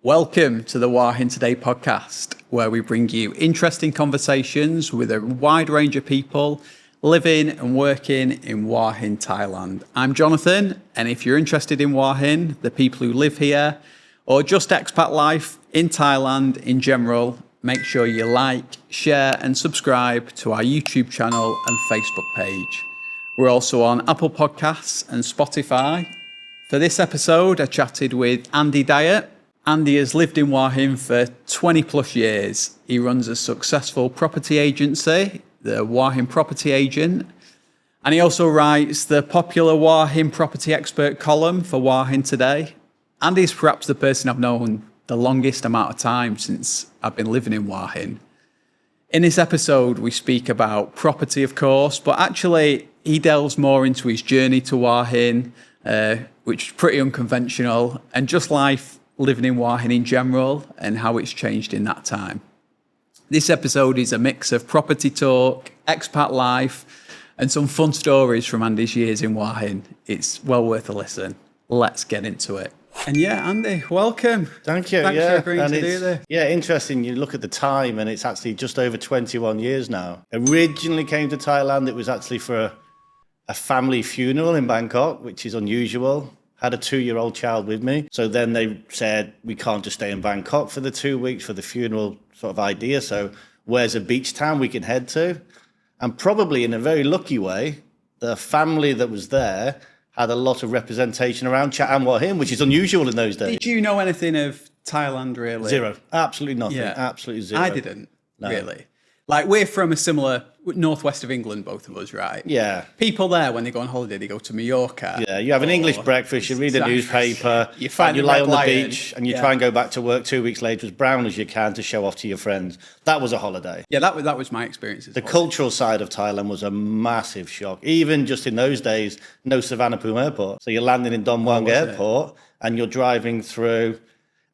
Welcome to the Hua Hin Today podcast, where we bring you interesting conversations with a wide range of people living and working in Hua Hin, Thailand. I'm Jonathan, and if you're interested in Hua Hin, the people who live here, or just expat life in Thailand in general, make sure you like, share, and subscribe to our YouTube channel and Facebook page. We're also on Apple Podcasts and Spotify. For this episode, I chatted with Andy Dyett. Andy has lived in Hua Hin for 20 plus years. He runs a successful property agency, the Hua Hin Property Agent, and he also writes the popular Hua Hin Property Expert column for Hua Hin Today. Andy's perhaps the person I've known the longest amount of time since I've been living in Hua Hin. In this episode, we speak about property, of course, but actually he delves more into his journey to Hua Hin, which is pretty unconventional, and just life living in Hua Hin in general and how it's changed in that time. This episode is a mix of property talk, expat life, and some fun stories from Andy's years in Hua Hin. It's well worth a listen. Let's get into it. And yeah, Andy, welcome. Thank you. Thanks for agreeing to do this. Yeah, interesting. You look at the time and it's actually just over 21 years now. Originally came to Thailand, it was actually for a family funeral in Bangkok, which is unusual. Had a 2-year-old child with me. So then they said, we can't just stay in Bangkok for the 2 weeks for the funeral sort of idea. So where's a beach town we can head to? And probably in a very lucky way, the family that was there had a lot of representation around Chatham Hua Hin, which is unusual in those days. Did you know anything of Thailand, really? Zero. Absolutely nothing. Yeah. Absolutely zero. I didn't, really. Like, we're from a similar northwest of England, both of us, right? Yeah. People there, when they go on holiday, they go to Mallorca. Yeah, you have an English breakfast, you read a newspaper, you find you the lie Red on the Lion. beach, and you try and go back to work 2 weeks later as brown as you can to show off to your friends. That was a holiday. Yeah, that was my experience as The well. cultural side of Thailand was a massive shock. Even just in those days, no Suvarnabhumi airport. So you're landing in Don Mueang airport and you're driving through,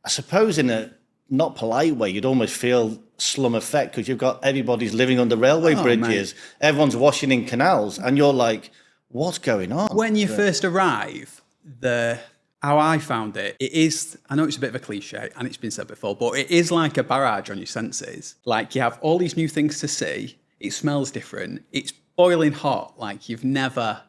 I suppose in a not polite way, you'd almost feel slum effect because you've got everybody's living under railway bridges. Mate. Everyone's washing in canals and you're like, what's going on? When you first arrive, how I found it is, I know it's a bit of a cliche and it's been said before, but it is like a barrage on your senses. Like, you have all these new things to see. It smells different. It's boiling hot. Like you've never...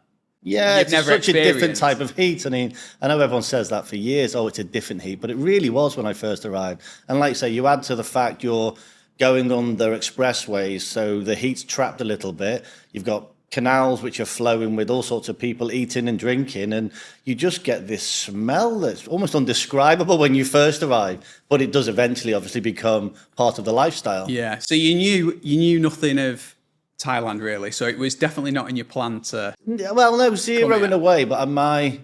Yeah, it's such a different type of heat. I mean, I know everyone says that for years, oh, it's a different heat, but it really was when I first arrived. And like I say, you add to the fact you're going under expressways, so the heat's trapped a little bit. You've got canals which are flowing with all sorts of people eating and drinking, and you just get this smell that's almost undescribable when you first arrive, but it does eventually obviously become part of the lifestyle. Yeah, so you knew nothing of Thailand, really, so it was definitely not in your plan to... Well, no, zero in a way, but my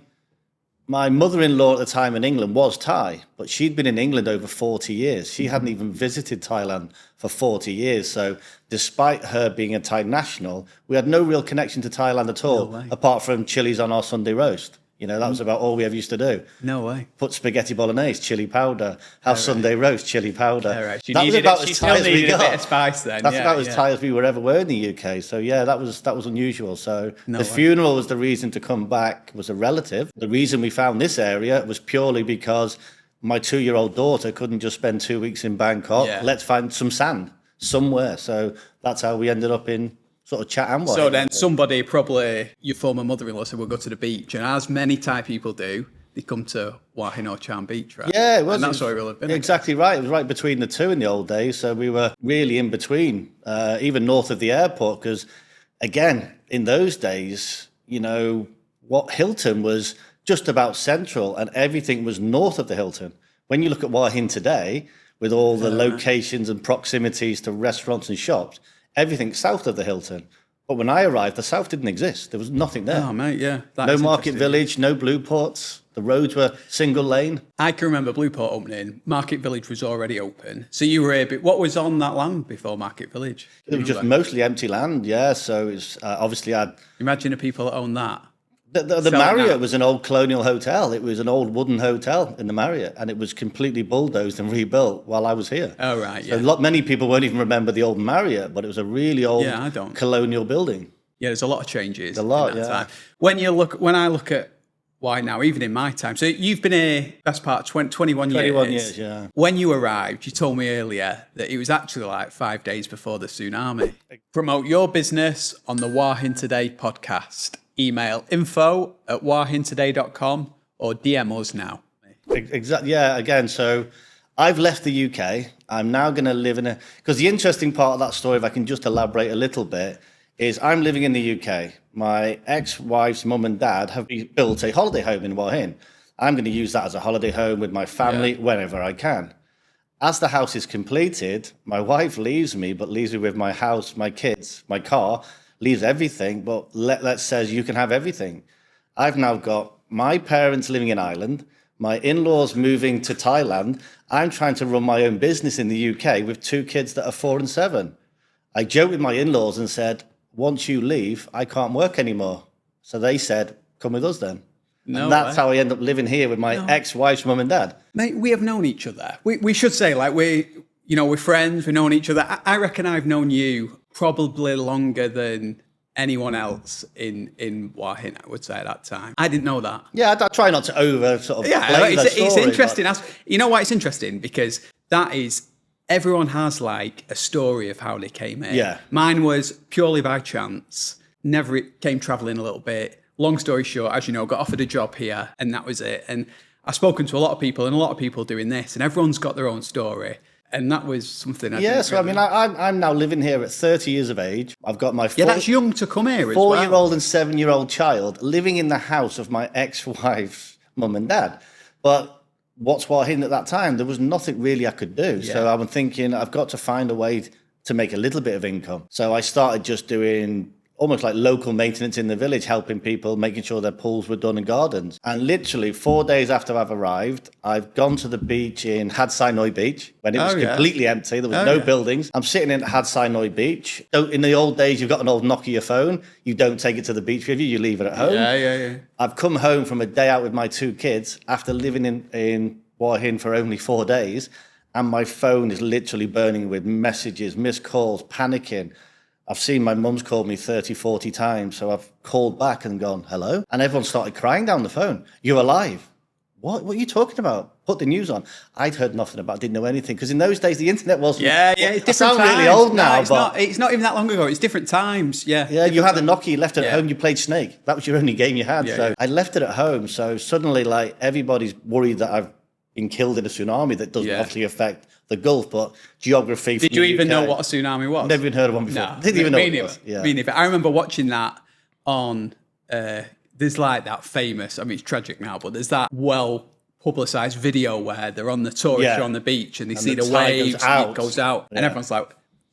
mother-in-law at the time in England was Thai, but she'd been in England over 40 years. She hadn't even visited Thailand for 40 years. So despite her being a Thai national, we had no real connection to Thailand at all, apart from chilies on our Sunday roast. You know, that was about all we ever used to do. No way. Put spaghetti bolognese, chili powder. Have Sunday roast, chili powder. Right. That was about as Thai as we got. A bit of spice then. That's about as Thai as we were ever were in the UK. So yeah, that was unusual. So the funeral was the reason to come back, was a relative. The reason we found this area was purely because my 2-year-old daughter couldn't just spend 2 weeks in Bangkok. Yeah. Let's find some sand somewhere. So that's how we ended up in sort of Chatham. So then somebody, probably your former mother-in-law, said we'll go to the beach, and as many Thai people do, they come to Hua Hin or Chatham Beach, right? Yeah, it was. And that's where we lived. Exactly right. It was right between the two in the old days, so we were really in between, even north of the airport, because again, in those days, you know, what Hilton was just about central and everything was north of the Hilton. When you look at Hua Hin today, with all the locations and proximities to restaurants and shops, everything south of the Hilton. But when I arrived, the south didn't exist. There was nothing there. Oh, mate, yeah. No Market Village, no Blue Ports. The roads were single lane. I can remember Blue Port opening. Market Village was already open. So you were what was on that land before Market Village? It was just mostly empty land, yeah. So it's obviously Imagine the people that own that. The Marriott was an old colonial hotel. It was an old wooden hotel in the Marriott, and it was completely bulldozed and rebuilt while I was here. Oh, right, yeah. So many people won't even remember the old Marriott, but it was a really old colonial building. Yeah, there's a lot of changes. A lot, in that time. When I look at why now, even in my time. So you've been here best part of 21 years. 21 years, yeah. When you arrived, you told me earlier that it was actually like 5 days before the tsunami. Promote your business on the Hua Hin Today podcast. Email info@huahintoday.com or DM us now. Exactly. Yeah. Again, so I've left the UK. I'm now going to live because the interesting part of that story, if I can just elaborate a little bit, is I'm living in the UK. My ex-wife's mum and dad have built a holiday home in Hua Hin. I'm going to use that as a holiday home with my family whenever I can. As the house is completed, my wife leaves me, but leaves me with my house, my kids, my car, leaves everything, but let's says you can have everything. I've now got my parents living in Ireland, my in-laws moving to Thailand. I'm trying to run my own business in the UK with 2 kids that are 4 and 7. I joked with my in-laws and said, once you leave, I can't work anymore. So they said, come with us then. No, and that's how I end up living here with my ex-wife's mum and dad. Mate, we have known each other. We should say, like, we're friends, we've known each other. I reckon I've known you probably longer than anyone else in Hua Hin, I would say, at that time. I didn't know that. Yeah, I try not to over sort of play it's story, interesting. You know why it's interesting? Because that is... Everyone has like a story of how they came in. Yeah. Mine was purely by chance. Never came traveling a little bit. Long story short, as you know, got offered a job here and that was it. And I've spoken to a lot of people and a lot of people doing this and everyone's got their own story. And that was something I didn't so really... I'm now living here at 30 years of age. I've got my that's young to come here as well. 4-year-old and 7-year-old child living in the house of my ex-wife's mum and dad. But what's Hua Hin at that time? There was nothing really I could do. Yeah. So I'm thinking I've got to find a way to make a little bit of income. So I started just doing almost like local maintenance in the village, helping people, making sure their pools were done and gardens. And literally 4 days after I've arrived, I've gone to the beach in Tsunami Beach when it was completely empty. There was no buildings. I'm sitting in Tsunami Beach. So in the old days, you've got an old Nokia phone. You don't take it to the beach with you. You leave it at home. Yeah. I've come home from a day out with my 2 kids after living in Hua Hin for only 4 days. And my phone is literally burning with messages, missed calls, panicking. I've seen my mum's called me 30, 40 times. So I've called back and gone, hello. And everyone started crying down the phone. You're alive. What are you talking about? Put the news on. I'd heard nothing about, didn't know anything. Because in those days, the internet wasn't... Yeah, it's different times. I sound really old now, it's not even that long ago. It's different times, Yeah, you had a Nokia, you left it at home, you played Snake. That was your only game you had. I left it at home. So suddenly, like, everybody's worried that I've been killed in a tsunami that doesn't obviously affect the Gulf, but geography. Did you even know what a tsunami was? Never even heard of one before. No, didn't even know what it was. Me neither. I remember watching that on. There's like that famous. I mean, it's tragic now, but there's that well-publicized video where they're on the tourist on the beach and they see the waves and it goes out, and everyone's like,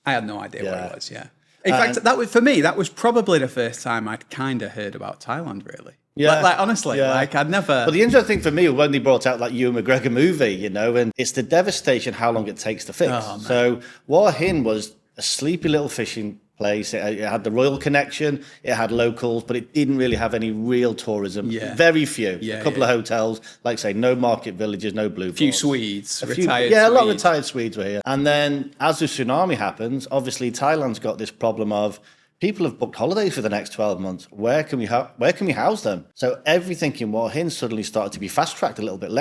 "I had no idea what it was." Yeah. In fact, that was for me. That was probably the first time I'd kind of heard about Thailand, really. Yeah, like honestly, like I'd never. But the interesting thing for me was when they brought out that Ewan McGregor movie, and it's the devastation how long it takes to fix. So Hua Hin was a sleepy little fishing place. It had the royal connection, it had locals, but it didn't really have any real tourism. Very few. A couple of hotels, like say, no market villages, no blue. A few Swedes, retired. A lot of retired Swedes were here. And then as the tsunami happens, obviously Thailand's got this problem of people have booked holidays for the next 12 months. Where can we house them? So everything in Hua Hin suddenly started to be fast-tracked a little bit.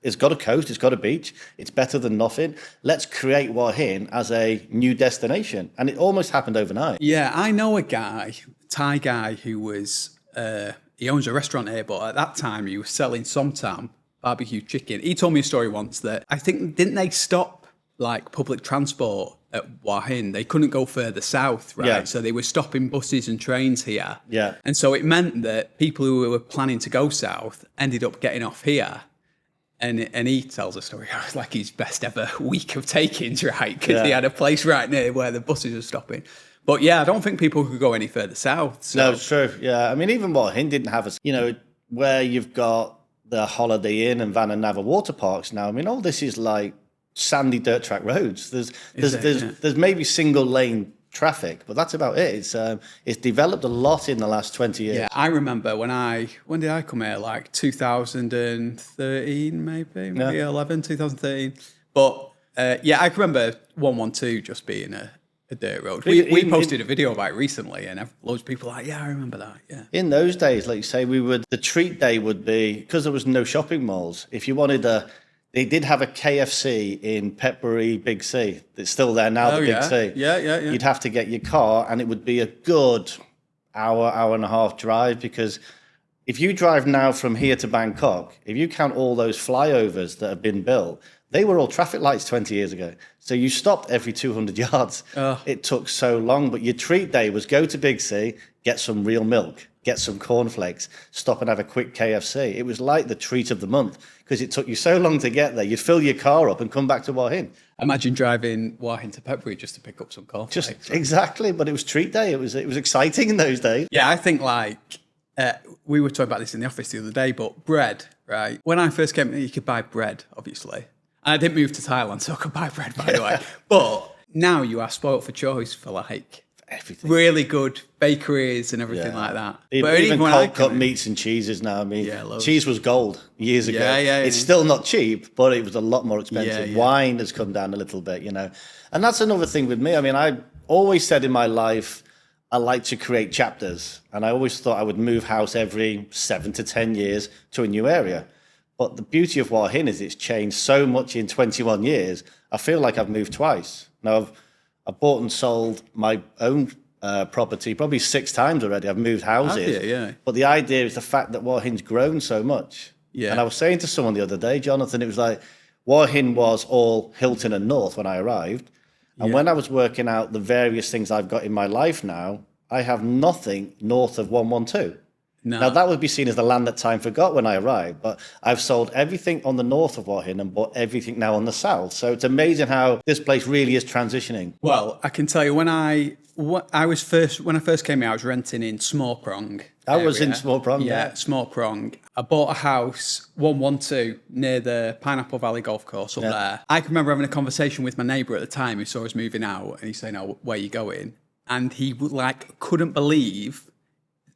It's got a coast, it's got a beach, it's better than nothing. Let's create Hua Hin as a new destination. And it almost happened overnight. Yeah, I know a Thai guy, who was, he owns a restaurant here, but at that time he was selling somtam, barbecue chicken. He told me a story once that, I think, didn't they stop like public transport at Hua Hin? They couldn't go further south, right? Yeah. So they were stopping buses and trains here. Yeah. And so it meant that people who were planning to go south ended up getting off here. And he tells a story. It was like his best ever week of takings, right? Because he had a place right near where the buses were stopping. But yeah, I don't think people could go any further south. So. No, it's true. Yeah. I mean, even Hua Hin didn't have where you've got the Holiday Inn and Van and Nava water parks now. I mean, all this is like sandy dirt track roads. There's maybe single lane traffic, but that's about it. It's developed a lot in the last 20 years. Yeah, I remember when did I come here? Like 2013, maybe 2013. But I can remember 112 just being a a dirt road. We posted a video about it recently, and loads of people are like, yeah, I remember that. Yeah. In those days, like you say, the treat day would be, because there was no shopping malls. If you wanted they did have a KFC in Petbury Big C. It's still there now, the Big C. Yeah. You'd have to get your car, and it would be a good hour and a half drive, because if you drive now from here to Bangkok, if you count all those flyovers that have been built, they were all traffic lights 20 years ago. So you stopped every 200 yards. It took so long, but your treat day was go to Big C, get some real milk, get some cornflakes, stop and have a quick KFC. It was like the treat of the month, because it took you so long to get there. You'd fill your car up and come back to Hua Hin. Imagine driving Hua Hin to Petbury just to pick up some cornflakes. Exactly, but it was treat day. It was exciting in those days. Yeah, I think we were talking about this in the office the other day, but bread, right? When I first came, you could buy bread, obviously. And I didn't move to Thailand, so I could buy bread, by the way. But now you are spoilt for choice for like everything. Really good bakeries and everything like that. Even cold cut meats and cheeses now. I mean, cheese was gold years ago. It's still not cheap, but it was a lot more expensive. Wine has come down a little bit, you know. And that's another thing with me. I mean, I always said in my life, I like to create chapters. And I always thought I would move house every 7 to 10 years to a new area. But the beauty of Hua Hin is it's changed so much in 21 years. I feel like I've moved twice. Now, I've bought and sold my own property probably 6 times already. I've moved houses. But the idea is the fact that Hua Hin's grown so much. And I was saying to someone the other day, Jonathan, it was like Hua Hin was all Hilton and North when I arrived. And when I was working out the various things I've got in my life now, I have nothing north of 112. No. Now, that would be seen as the land that time forgot when I arrived, but I've sold everything on the north of Hua Hin and bought everything now on the south. So it's amazing how this place really is transitioning. Well, I can tell you, when I first came here, I was renting in Small Prong. I was in Small Prong. Yeah, Small Prong. I bought a house, 112, near the Pineapple Valley Golf Course up there. I can remember having a conversation with my neighbour at the time who saw us moving out, and he's saying, "Oh, where are you going?" And he couldn't believe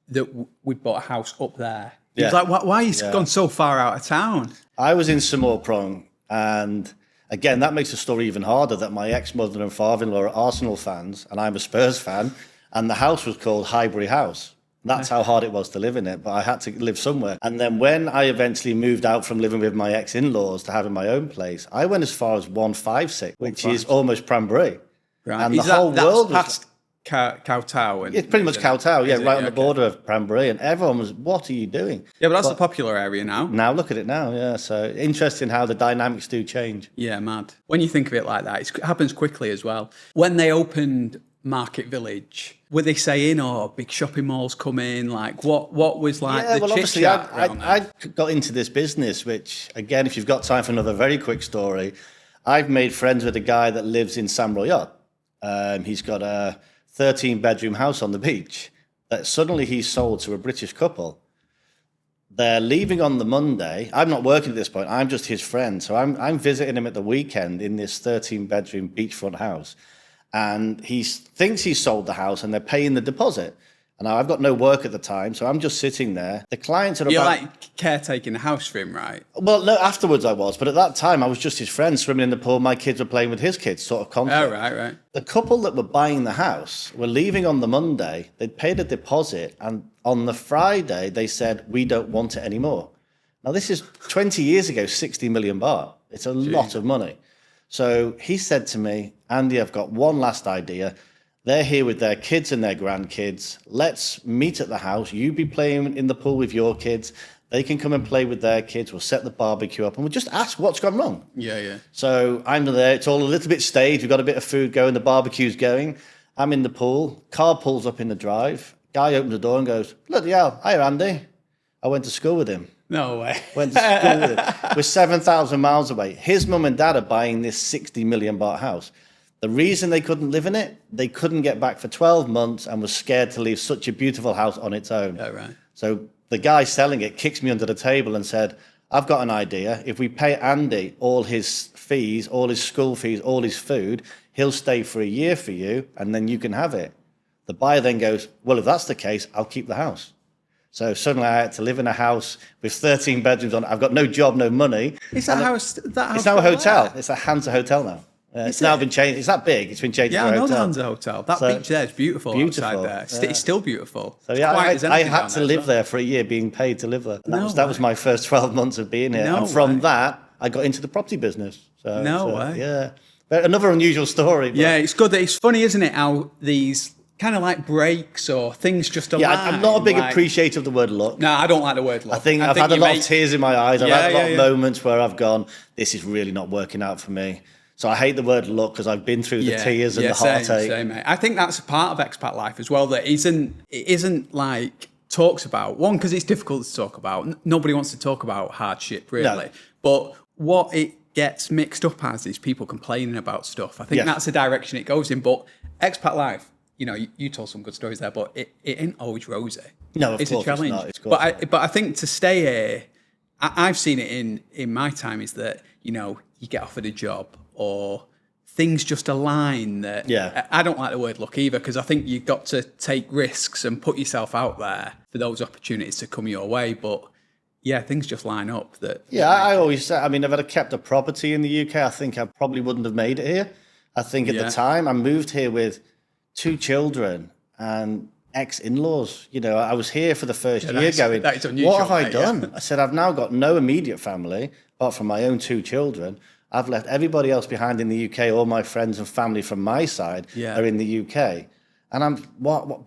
that we'd bought a house up there. He was like, why are you gone so far out of town? I was in Samor Prong, and again, that makes the story even harder that my ex-mother and father-in-law are Arsenal fans, and I'm a Spurs fan, and the house was called Highbury House. That's how hard it was to live in it, but I had to live somewhere. And then when I eventually moved out from living with my ex-in-laws to having my own place, I went as far as 156, which is almost Prambury. Right. And the whole world was past Kowtow. It's pretty much Kowtow, right on the border of Prambury, and everyone was, "What are you doing?" Yeah, but that's a popular area now. Now look at it now, So interesting how the dynamics do change. Yeah, mad. When you think of it like that, it happens quickly as well. When they opened Market Village, were they saying, "Oh, big shopping malls come in"? Like, what was like the chit chat? I got into this business, which again, if you've got time for another very quick story, I've made friends with a guy that lives in Sam Royal. He's got a 13-bedroom house on the beach that suddenly he's sold to a British couple. They're leaving on the Monday. I'm not working at this point. I'm just his friend. So I'm visiting him at the weekend in this 13-bedroom beachfront house. And he thinks he's sold the house and they're paying the deposit. And I've got no work at the time, so I'm just sitting there. The clients are You're like caretaking the house for him, right? Well, no, afterwards I was. But at that time, I was just his friend swimming in the pool. My kids were playing with his kids, sort of conflict. Oh, right. The couple that were buying the house were leaving on the Monday. They'd paid a deposit. And on the Friday, they said, "We don't want it anymore." Now, this is 20 years ago, 60 million baht. It's a lot of money. So he said to me, "Andy, I've got one last idea. They're here with their kids and their grandkids. Let's meet at the house. You be playing in the pool with your kids. They can come and play with their kids. We'll set the barbecue up and we'll just ask what's gone wrong." Yeah. So I'm there. It's all a little bit staged. We've got a bit of food going. The barbecue's going. I'm in the pool. Car pulls up in the drive. Guy opens the door and goes, "Bloody hell. Hiya, Andy." I went to school with him. No way. Went to school with him. We're 7,000 miles away. His mum and dad are buying this 60 million baht house. The reason they couldn't live in it, they couldn't get back for 12 months and was scared to leave such a beautiful house on its own. Oh, right. So the guy selling it kicks me under the table and said, "I've got an idea. If we pay Andy all his fees, all his school fees, all his food, he'll stay for a year for you and then you can have it." The buyer then goes, "Well, if that's the case, I'll keep the house." So suddenly I had to live in a house with 13 bedrooms on it. I've got no job, no money. Is that house? It's now a hotel. It's a Hansa hotel now. It's now been changed. It's that big. It's been changed Yeah, for I a know hotel. Dan's a hotel. That beach there is beautiful, outside there. It's still beautiful. So yeah, I had to live there for a year, being paid to live there. And that was my first 12 months of being here. And from that, I got into the property business. So, way. Yeah. But another unusual story. But yeah, it's good. It's funny, isn't it, how these kind of like breaks or things just align. Yeah, I'm not a big appreciator of the word luck. No, I don't like the word luck. I think I've had a lot of tears in my eyes. I've had a lot of moments where I've gone, this is really not working out for me. So I hate the word luck because I've been through the tears and the heartache. Same, mate. I think that's a part of expat life as well that isn't like talks about. One, because it's difficult to talk about. Nobody wants to talk about hardship, really. No. But what it gets mixed up as is people complaining about stuff. I think that's the direction it goes in. But expat life, you told some good stories there, but it ain't always rosy. No, of it's course a challenge. It's not. But I think to stay here, I've seen it in my time is that you get offered a job or things just align. That I don't like the word luck either, because I think you've got to take risks and put yourself out there for those opportunities to come your way. But yeah, things just line up. I always say, if I'd have kept a property in the UK, I think I probably wouldn't have made it here. I think at the time I moved here with 2 children and ex-in-laws. I was here for the first year going, what have I done? Yeah. I said, I've now got no immediate family, apart from my own 2 children. I've left everybody else behind in the UK. All my friends and family from my side are in the UK. And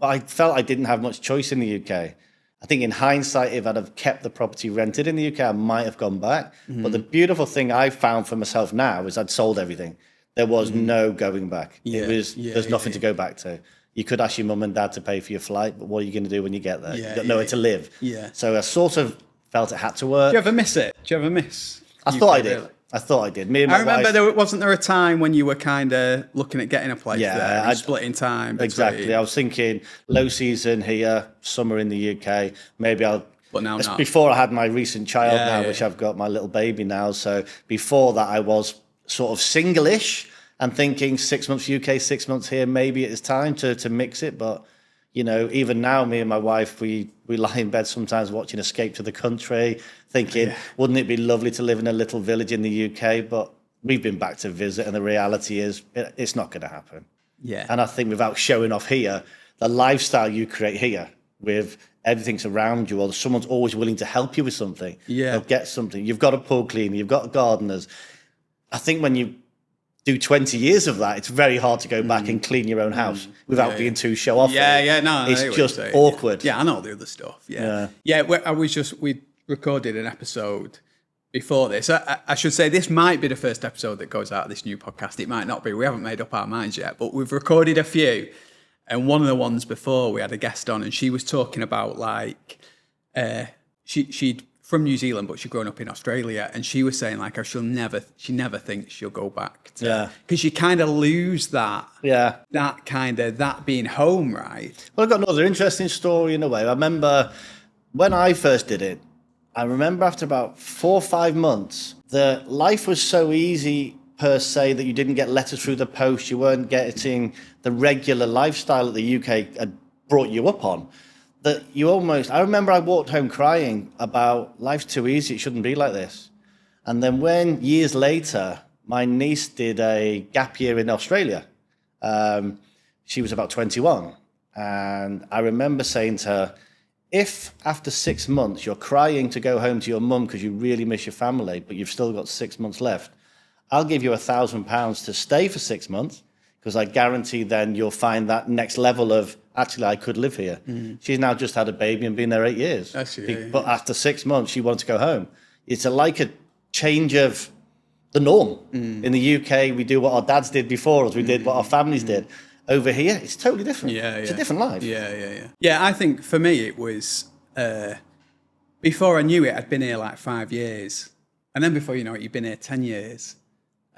I felt I didn't have much choice in the UK. I think in hindsight, if I'd have kept the property rented in the UK, I might have gone back. Mm-hmm. But the beautiful thing I found for myself now is I'd sold everything. There was no going back. There's nothing to go back to. You could ask your mum and dad to pay for your flight, but what are you going to do when you get there? You've got nowhere to live. Yeah. So I sort of felt it had to work. Do you ever miss it? Do you ever miss? I thought I did. Really? I thought I did. Me and my wife, wasn't there a time when you were kind of looking at getting a place there and splitting time between... Exactly. I was thinking low season here, summer in the UK. Maybe I'll... But now not. Before I had my recent child which I've got my little baby now. So before that, I was sort of single-ish and thinking 6 months UK, 6 months here. Maybe it is time to mix it. But, even now, me and my wife, we lie in bed sometimes watching Escape to the Country, thinking, wouldn't it be lovely to live in a little village in the UK? But we've been back to visit, and the reality is it's not going to happen. Yeah. And I think without showing off here, the lifestyle you create here with everything's around you, or someone's always willing to help you with something. Yeah. They'll get something. You've got a pool cleaner, you've got gardeners. I think when you do 20 years of that, it's very hard to go back and clean your own house without being too show off. It's just awkward. Yeah, I know the other stuff. We recorded an episode before this. I should say this might be the first episode that goes out of this new podcast. It might not be. We haven't made up our minds yet, but we've recorded a few. And one of the ones before, we had a guest on, and she was talking about she'd from New Zealand, but she'd grown up in Australia, and she was saying she never thinks she'll go back to, because you kind of lose that that being home, right? Well, I've got another interesting story in a way. I remember when I first did it, after about 4 or 5 months, the life was so easy per se that you didn't get letters through the post, you weren't getting the regular lifestyle that the UK had brought you up on. That I remember I walked home crying about life's too easy, it shouldn't be like this. And then when years later, my niece did a gap year in Australia, she was about 21. And I remember saying to her, if after 6 months you're crying to go home to your mum because you really miss your family, but you've still got 6 months left, I'll give you £1,000 to stay for 6 months, because I guarantee then you'll find that next level of, actually, I could live here. Mm-hmm. She's now just had a baby and been there 8 years. But after 6 months, she wanted to go home. It's like a change of the norm. Mm. In the UK, we do what our dads did before us. We did what our families did. Over here, it's totally different. It's a different life. Yeah, I think for me, it was, before I knew it, I'd been here 5 years. And then before you know it, you've been here 10 years.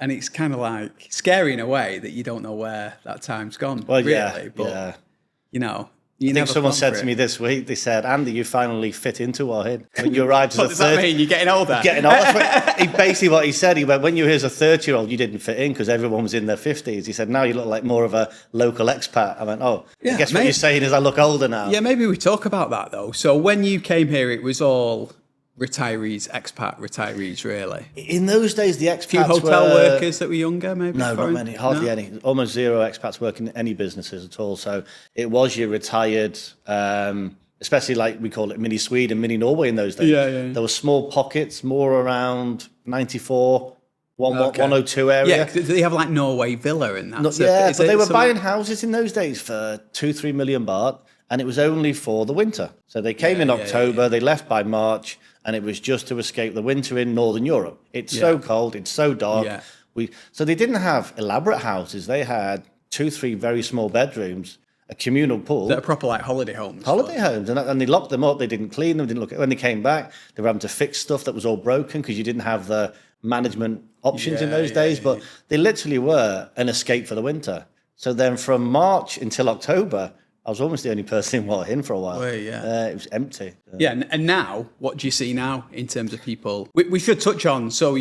And it's kind of scary in a way that you don't know where that time's gone, well, really. But, I think someone said to me this week, they said, Andy, you finally fit into Hua Hin. When you arrived as What does that mean? You're getting older? Getting older. Basically what he said, he went, when you were here as a 30-year-old, you didn't fit in because everyone was in their 50s. He said, now you look like more of a local expat. I went, I guess what you're saying is I look older now. Yeah, maybe we talk about that, though. So when you came here, it was all retirees, expat retirees, really? In those days, the expats Few hotel workers that were younger, maybe? No, not many, hardly any. Almost zero expats working in any businesses at all. So it was your retired, especially like we call it mini Sweden, mini Norway in those days. There were small pockets, more around 94, 102 area. Yeah, they have like Norway Villa and that. But they were buying houses in those days for 2-3 million baht, and it was only for the winter. So they came in October, they left by March, and it was just to escape the winter in Northern Europe. It's so cold, it's so dark. So they didn't have elaborate houses. They had 2-3 very small bedrooms, a communal pool. They're proper like holiday homes. Holiday homes. And they locked them up. They didn't clean them. Didn't look at. When they came back, they were having to fix stuff that was all broken because you didn't have the management options in those days. But they literally were an escape for the winter. So then from March until October, I was almost the only person in Hua Hin for a while. It was empty. And now, what do you see now in terms of people? We should touch on, so,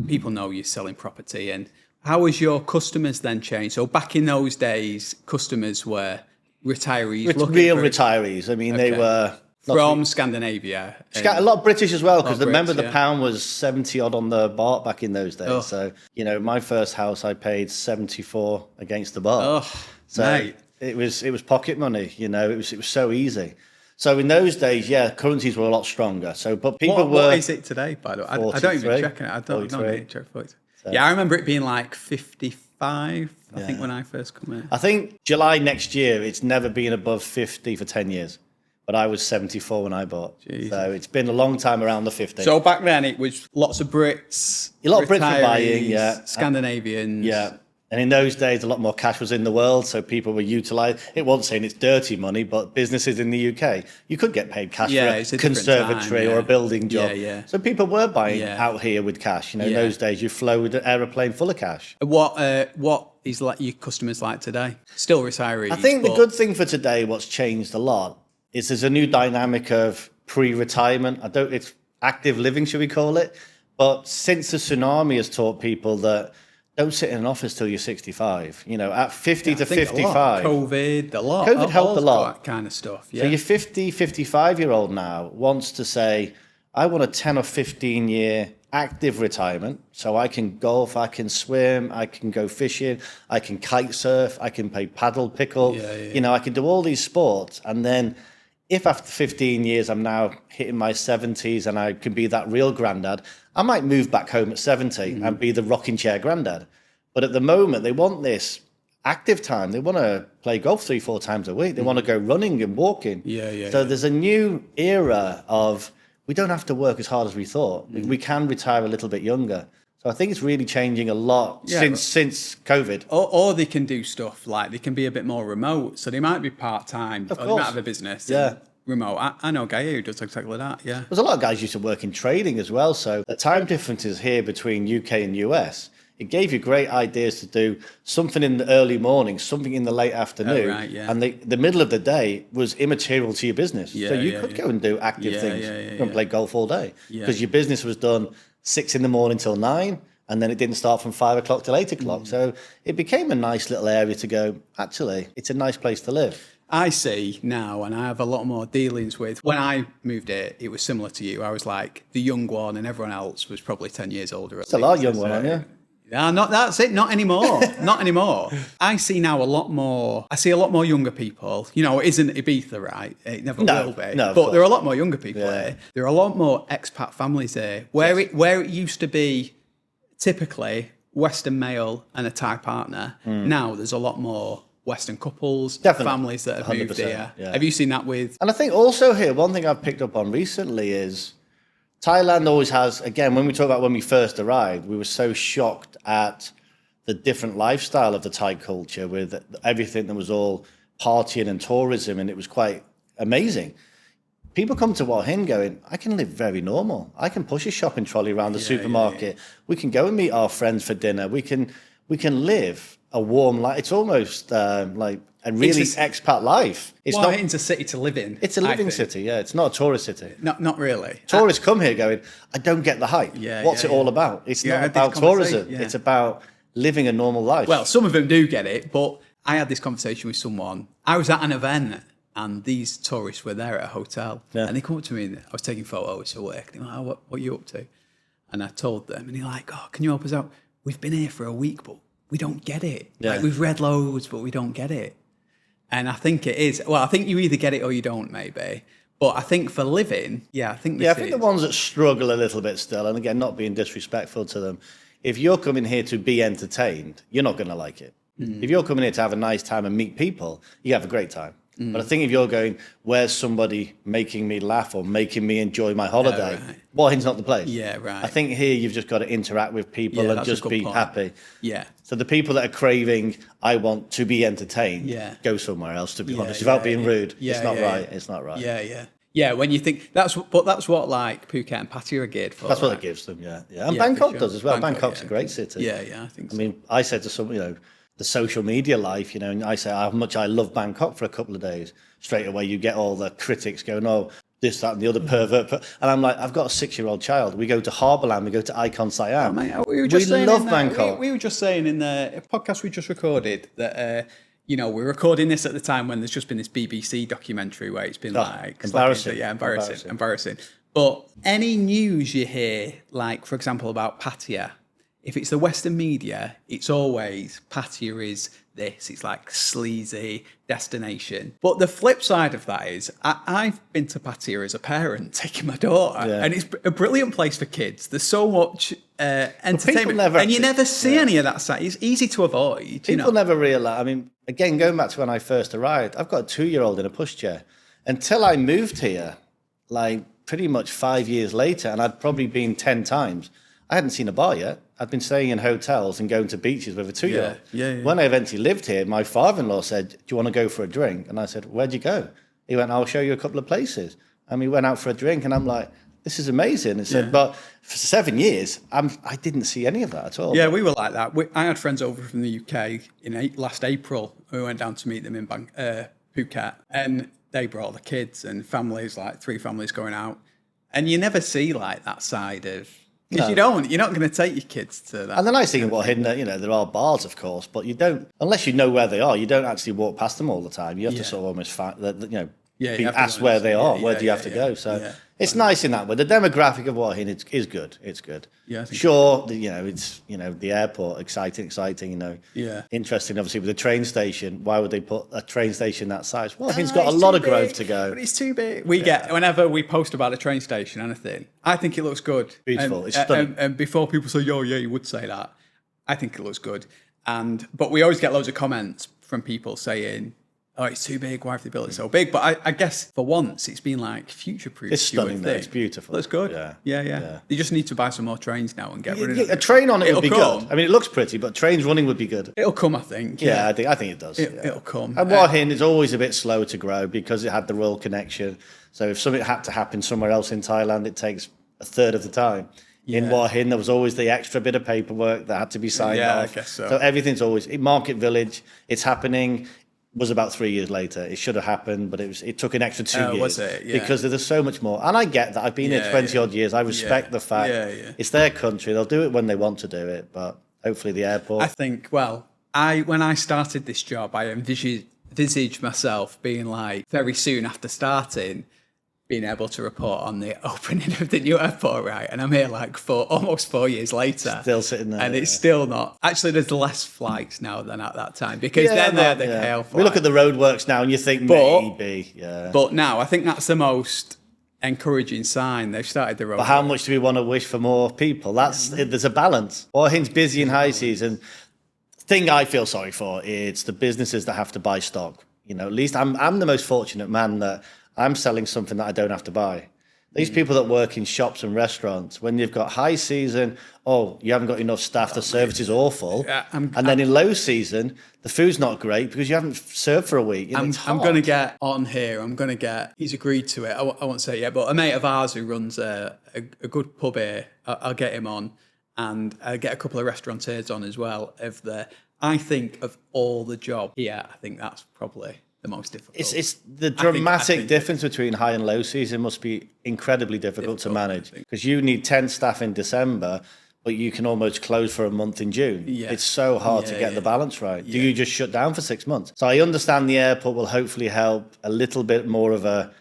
people know you're selling property, and how has your customers then changed? So back in those days, customers were retirees. Real retirees. I mean, they were... From Scandinavia. A lot of British as well, because remember the pound was 70 odd on the baht back in those days. So, my first house, I paid 74 against the baht. Mate. It was pocket money, it was so easy. So in those days, currencies were a lot stronger. So, but people were... What is it today, by the way? I don't even check it. I don't check for it. So. Yeah, I remember it being like 55, I think, when I first come in. I think July next year, it's never been above 50 for 10 years. But I was 74 when I bought. Jesus. So it's been a long time around the 50. So back then, it was lots of Brits. A lot of Brits were buying, Scandinavians. And in those days, a lot more cash was in the world, so people were utilised. It wasn't saying it's dirty money, but businesses in the UK, you could get paid cash for a conservatory or a building job. So people were buying out here with cash. In those days, you flew with an aeroplane full of cash. What is like your customers like today? Still retirees. I think the good thing for today, what's changed a lot, is there's a new dynamic of pre-retirement. It's active living, should we call it? But since the tsunami has taught people that don't sit in an office till you're 65. At 50 to 55. COVID helped a lot. That kind of stuff. So your 50, 55-year-old now wants to say, I want a 10 or 15-year active retirement. So I can golf, I can swim, I can go fishing, I can kite surf, I can play paddle, pickle. I can do all these sports. And then if after 15 years I'm now hitting my 70s and I can be that real granddad, I might move back home at 70 and be the rocking chair granddad. But at the moment, they want this active time. They want to play golf 3-4 times a week. They want to go running and walking. So there's a new era of, we don't have to work as hard as we thought. We can retire a little bit younger. So I think it's really changing a lot since COVID. Or they can do stuff like they can be a bit more remote. So they might be part-time. Or they might have a business. Remote. I know a guy who does exactly that. There's a lot of guys used to work in trading as well. So the time differences here between UK and US, it gave you great ideas to do something in the early morning, something in the late afternoon. And the middle of the day was immaterial to your business. So you could go and do active things. You can play golf all day because your business was done 6 in the morning till 9. And then it didn't start from 5 o'clock till 8 o'clock. So it became a nice little area to go, actually, it's a nice place to live. I see now, and I have a lot more dealings with. When I moved here, it was similar to you. I was like the young one, and everyone else was probably 10 years older. It's a lot young one, aren't you? That's it. Not anymore. Not anymore. I see now a lot more. I see a lot more younger people. It isn't Ibiza, right? It never will be. No, but there are a lot more younger people here. There are a lot more expat families here. Where it used to be typically Western male and a Thai partner. Now there's a lot more Western couples, families that have moved here. Have you seen that with? And I think also here, one thing I've picked up on recently is Thailand always has, again, when we talk about when we first arrived, we were so shocked at the different lifestyle of the Thai culture with everything that was all partying and tourism, and it was quite amazing. People come to Hua Hin going, I can live very normal. I can push a shopping trolley around the supermarket. We can go and meet our friends for dinner. We can live a warm life. It's almost like a really expat life. It's Hua Hin's a city to live in. It's a living city, It's not a tourist city. Not really. Tourists come here going, I don't get the hype. What's it all about? It's not about tourism. It's about living a normal life. Well, some of them do get it, but I had this conversation with someone. I was at an event and these tourists were there at a hotel, and they come up to me, and I was taking photos for work, and they're like, what are you up to? And I told them, and they're like, oh, can you help us out? We've been here for a week, but we don't get it. Like, we've read loads, but we don't get it. And I think it is, well, I think you either get it or you don't, maybe. But I think for living, I think the ones that struggle a little bit still, and again, not being disrespectful to them, if you're coming here to be entertained, you're not going to like it. If you're coming here to have a nice time and meet people, you have a great time. But I think if you're going, where's somebody making me laugh or making me enjoy my holiday, Hua Hin's not the place. Yeah, right. I think here you've just got to interact with people and just be happy. Yeah. So the people that are craving, I want to be entertained, go somewhere else, to be honest, without being rude. It's not right. It's not right. Yeah, when you think that's what like Phuket and Pattaya are geared for. That's what it gives them, And Bangkok does as well. Bangkok's a great city. Yeah, I think so. I mean, I said to some, the social media life, and I say how much I love Bangkok for a couple of days. Straight away, you get all the critics going, oh, this, that, and the other pervert. And I'm like, I've got a 6-year-old child. We go to Harbourland, we go to Icon Siam. We love Bangkok. We were just saying in the podcast we just recorded that, we're recording this at the time when there's just been this BBC documentary where it's been embarrassing. Embarrassing. But any news you hear, like, for example, about Pattaya, if it's the Western media, it's always Pattaya is this. It's like sleazy destination. But the flip side of that is I've been to Pattaya as a parent, taking my daughter, and it's a brilliant place for kids. There's so much entertainment, and you never see any of that side. It's easy to avoid. People never realise. I mean, again, going back to when I first arrived, I've got a 2-year-old in a pushchair. Until I moved here, like pretty much 5 years later, and I'd probably been 10 times, I hadn't seen a bar yet. I'd been staying in hotels and going to beaches with a 2-year-old. When I eventually lived here, my father-in-law said, do you want to go for a drink? And I said, where'd you go? He went, I'll show you a couple of places. And we went out for a drink, and I'm like, this is amazing. He said, but for 7 years, I didn't see any of that at all. Yeah, we were like that. I had friends over from the UK in last April. We went down to meet them in Phuket, and they brought the kids and families, like 3 families going out. And you never see like that side of... Because you're not going to take your kids to that. And the nice thing about Hidden, there are bars, of course, but you don't, unless you know where they are, you don't actually walk past them all the time. You have to sort of almost be asked where they are. Where do you have to go? So it's nice in that way. The demographic of Hua Hin is good. It's good. Yeah, I think sure. It's the airport, exciting. Interesting. Obviously, with the train station, why would they put a train station that size? Hua Hin's got a lot of growth to go. But it's too big. Whenever we post about a train station, anything, I think it looks good. Beautiful. It's stunning. And before people say, you would say that. I think it looks good. But we always get loads of comments from people saying, oh, it's too big. Why have they built it so big? But I guess for once, it's been like future-proof. It's stunning, though. It's beautiful. Looks good. Yeah. You just need to buy some more trains now and get rid of it. A train on it would be good. I mean, it looks pretty, but trains running would be good. It'll come, I think. Yeah, I think it does. It'll come. And Hua Hin is always a bit slower to grow because it had the royal connection. So if something had to happen somewhere else in Thailand, it takes a third of the time. In Hua Hin, there was always the extra bit of paperwork that had to be signed off. I guess so. So everything's always... Market Village, it's happening... was about 3 years later. It should have happened, but it took an extra 2 years. Was it? Yeah. Because there's so much more. And I get that. I've been here 20 odd years. I respect the fact it's their country. They'll do it when they want to do it, but hopefully the airport... I think, when I started this job, I envisaged myself being like, very soon after starting, being able to report on the opening of the new airport, right? And I'm here like almost 4 years later. Still sitting there. And it's still not. Actually, there's less flights now than at that time because then they're the KL flights. We look at the roadworks now and you think maybe. But now, I think that's the most encouraging sign. They've started the road. But how much do we want to wish for more people? There's a balance. Hua Hin's busy in high season. Thing I feel sorry for is the businesses that have to buy stock. At least I'm the most fortunate man that I'm selling something that I don't have to buy. These people that work in shops and restaurants, when you've got high season, you haven't got enough staff, the service is awful. And then in low season, the food's not great because you haven't served for a week. I'm going to get on here. He's agreed to it. I won't say it yet, but a mate of ours who runs a good pub here, I'll get him on and I'll get a couple of restaurateurs on as well. I think of all the job here, I think that's probably... the most difficult. It's the dramatic difference between high and low season must be incredibly difficult to manage because you need 10 staff in December, but by January, 10 staff in December, you're not going to get on. You're not going to get on. And then in low season, the food's not great because you haven't served for a week. And it's hard. I'm going to get on here. I'll get a couple of restaurateurs on as well. but you can almost close for a month in June. Yeah. It's so hard to get the balance right. Do you just shut down for 6 months? So I understand the airport will hopefully help a little bit more of a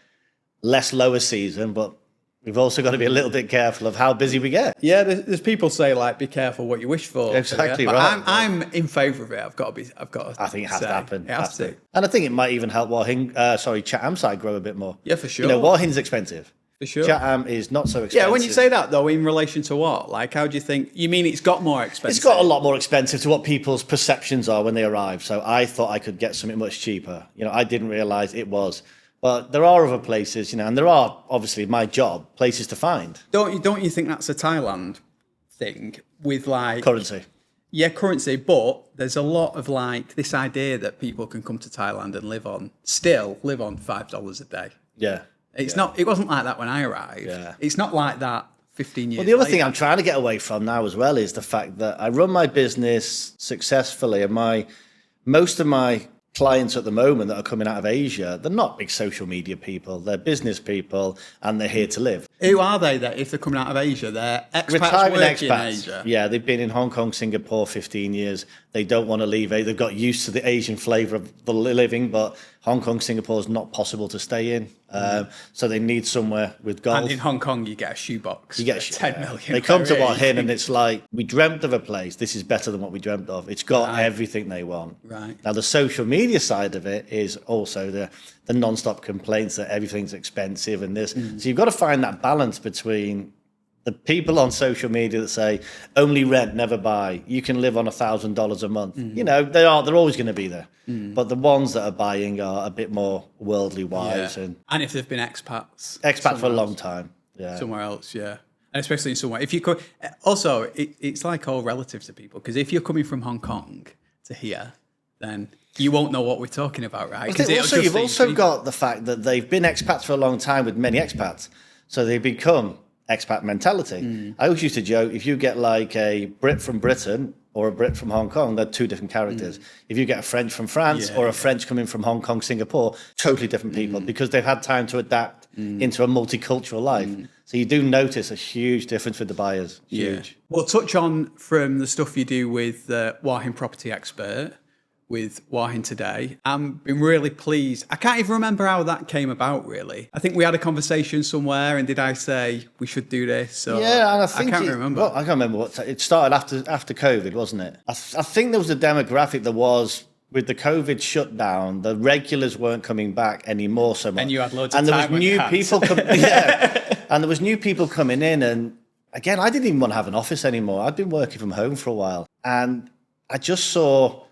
less lower season, but we've also got to be a little bit careful of how busy we get. Yeah, there's people say like, be careful what you wish for. Exactly But right. I'm in favour of it. I've got to. I think it has to happen. It has to. And I think it might even help Chatham side grow a bit more. Yeah, for sure. You know, Hua Hin's expensive. For sure. Chatham is not so expensive. Yeah, when you say that though, in relation to what? Like, how do you think? You mean it's got more expensive? It's got a lot more expensive to what people's perceptions are when they arrive. So I thought I could get something much cheaper. You know, I didn't realise it was. But there are other places, you know, and there are obviously my job places to find. Don't you think that's a Thailand thing with like Currency. Yeah, currency, but there's a lot of like this idea that people can come to Thailand and live on $5 a day. Yeah. It's not. It wasn't like that when I arrived. Yeah. It's not like that 15 years. Well, the other later. thing I'm trying to get away from now as well is the fact that I run my business successfully, and most of my clients at the moment that are coming out of Asia, they're not big social media people. They're business people, and they're here to live. Who are they that if they're coming out of Asia, they're expats Retiring working in expats. Asia? Yeah, they've been in Hong Kong, Singapore 15 years. They don't want to leave. They've got used to the Asian flavour of the living, but Hong Kong, Singapore is not possible to stay in. So they need somewhere with golf. And in Hong Kong, you get a shoebox. You get 10 million. They come to Hua Hin and it's like, we dreamt of a place. This is better than what we dreamt of. It's got everything they want. Right. Now, the social media side of it is also the non-stop complaints that everything's expensive and this. So you've got to find that balance between the people on social media that say only rent, never buy. You can live on $1,000 a month. You know, they're always going to be there. But the ones that are buying are a bit more worldly wise and if they've been expats for a long time. Yeah. Somewhere else, yeah. And especially in somewhere. If you could, also, it's like all relative to people, because if you're coming from Hong Kong to here, then you won't know what we're talking about, right? You've also got the fact that they've been expats for a long time with many expats. So they become expat mentality. I always used to joke, if you get like a Brit from Britain or a Brit from Hong Kong, they're two different characters. If you get a French from France or a French coming from Hong Kong, Singapore, totally different people because they've had time to adapt into a multicultural life. So you do notice a huge difference with the buyers. Huge. Yeah. We'll touch on from the stuff you do with Hua Hin Property Expert, with Hua Hin today. I've been really pleased. I can't even remember how that came about, really. I think we had a conversation somewhere, and did I say we should do this? Or, yeah, and I think I can't remember. Well, I can't remember what it started after COVID, wasn't it? I think there was a demographic that was with the COVID shutdown. The regulars weren't coming back anymore so much, and you had loads of and there time was new people coming. And there was new people coming in, and again, I didn't even want to have an office anymore. I'd been working from home for a while, and I just saw.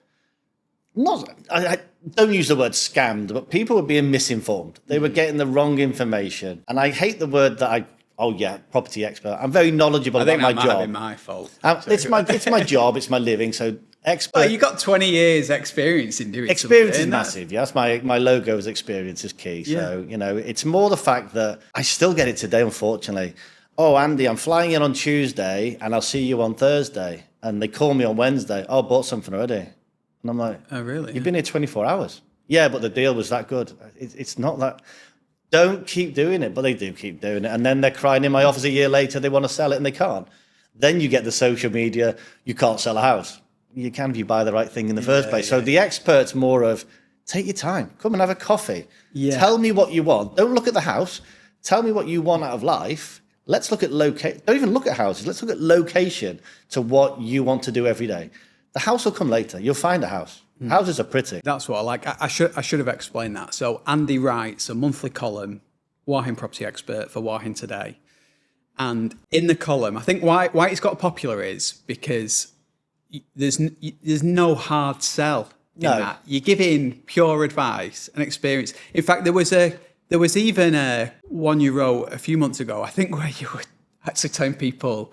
I don't use the word scammed, but people were being misinformed. They were getting the wrong information. And I hate the word that property expert. I'm very knowledgeable about my job. That might have been my fault. It's my job, it's my living. So expert. Well, you got 20 years experience in doing experience something, is massive. Yes, my logo is experience is key. So, you know, it's more the fact that I still get it today, unfortunately. Oh, Andy, I'm flying in on Tuesday and I'll see you on Thursday. And they call me on Wednesday. Oh, I bought something already. And I'm like, oh, really? You've been here 24 hours. Yeah, but the deal was that good. It's not that. Don't keep doing it, but they do keep doing it. And then they're crying in my office a year later, they want to sell it and they can't. Then you get the social media, you can't sell a house. You can if you buy the right thing in the first place. So the expert's more of, take your time, come and have a coffee. Yeah. Tell me what you want. Don't look at the house. Tell me what you want out of life. Let's look at location. Don't even look at houses. Let's look at location to what you want to do every day. The house will come later. You'll find a house. Houses are pretty. That's what I like. I should have explained that. So Andy writes a monthly column, Hua Hin Property Expert for Hua Hin Today. And in the column, I think why it's got popular is because there's no hard sell in that. You're giving pure advice and experience. In fact, there was even a one you wrote a few months ago, I think, where you were actually telling people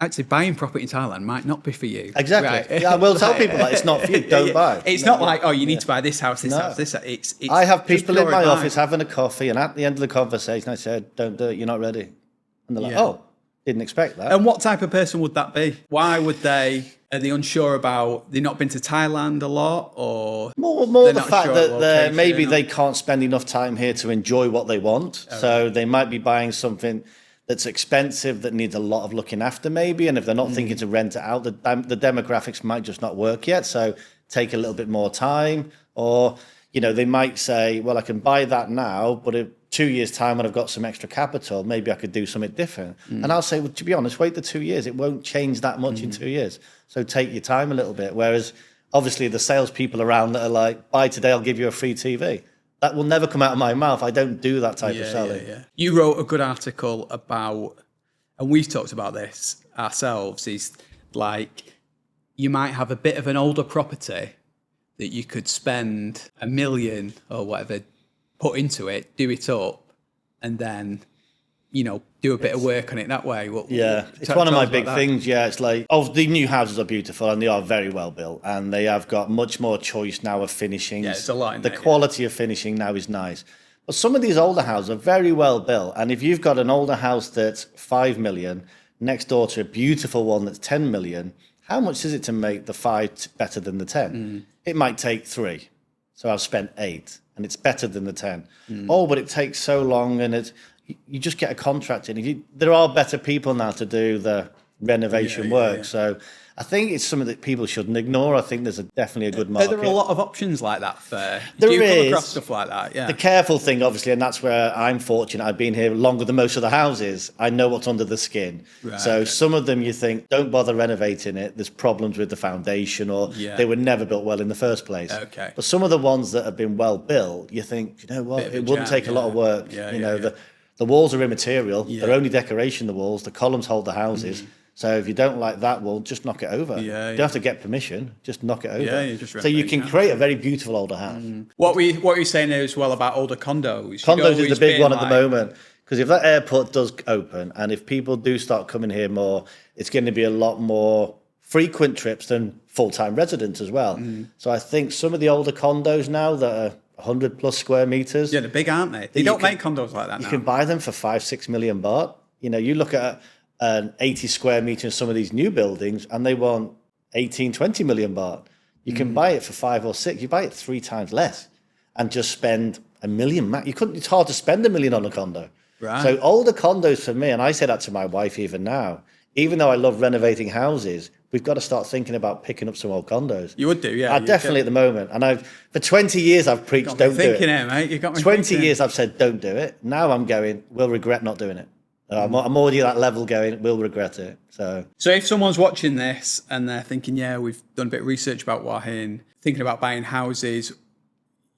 actually buying property in Thailand might not be for you. Exactly. Right? Yeah, we'll tell people that it's not for you. Don't buy. It's not like, oh, you need to buy this house, this house, this house. It's I have people in my office having a coffee, and at the end of the conversation, I said, don't do it, you're not ready. And they're like, oh, didn't expect that. And what type of person would that be? Why would they, are they unsure about, they've not been to Thailand a lot, or? More the fact that maybe they can't spend enough time here to enjoy what they want. So they might be buying something. that's expensive, that needs a lot of looking after maybe. And if they're not thinking to rent it out, the demographics might just not work yet. So take a little bit more time. Or, they might say, well, I can buy that now, but in 2 years' time when I've got some extra capital, maybe I could do something different. And I'll say, well, to be honest, wait the 2 years. It won't change that much in 2 years. So take your time a little bit. Whereas obviously the salespeople around that are like, buy today, I'll give you a free TV. That will never come out of my mouth. I don't do that type of selling. You wrote a good article about, and we've talked about this ourselves, is like you might have a bit of an older property that you could spend $1 million or whatever, put into it, do it up, and then, do a bit of work on it that way. It's one of my big things. Yeah, it's like, the new houses are beautiful and they are very well built, and they have got much more choice now of finishings. Yeah, it's a lot in the there, quality of finishing now is nice. But some of these older houses are very well built, and if you've got an older house that's 5 million next door to a beautiful one that's 10 million, how much is it to make the 5 better than the 10? It might take 3. So I've spent 8 and it's better than the 10. Oh, but it takes so long, and you just get a contract in. There are better people now to do the renovation work. So I think it's something that people shouldn't ignore. I think there's definitely a good market. There are a lot of options like that for. There do you is. come across stuff like that? Yeah. The careful thing, obviously, and that's where I'm fortunate. I've been here longer than most of the houses. I know what's under the skin. Right, so some of them you think, don't bother renovating it. There's problems with the foundation, or they were never built well in the first place. Okay. But some of the ones that have been well built, you think, you know what, it wouldn't take a lot of work. The walls are immaterial. They're only decoration, the walls. The columns hold the houses. So if you don't like that wall, just knock it over. You don't have to get permission. Just knock it over. So you can create a very beautiful older house. What were you saying there as well about older condos? Condos is the big one at the moment. Because if that airport does open, and if people do start coming here more, it's going to be a lot more frequent trips than full-time residents as well. So I think some of the older condos now that are 100 plus square meters. Yeah, they're big, aren't they? They don't make condos like that now. You can buy them for 5-6 million baht. You look at an 80 square meter in some of these new buildings, and they want 18-20 million baht. You can buy it for 5 or 6. You buy it 3 times less and just spend $1 million. It's hard to spend $1 million on a condo. Right. So older condos for me, and I say that to my wife even now, even though I love renovating houses, we've got to start thinking about picking up some old condos. You would do, yeah. Definitely at the moment. And for 20 years I've preached, don't do it. Here, mate. You got me 20 years I've said, don't do it. Now I'm going, we'll regret not doing it. I'm already at that level going, we'll regret it. So if someone's watching this and they're thinking, we've done a bit of research about Hua Hin, thinking about buying houses,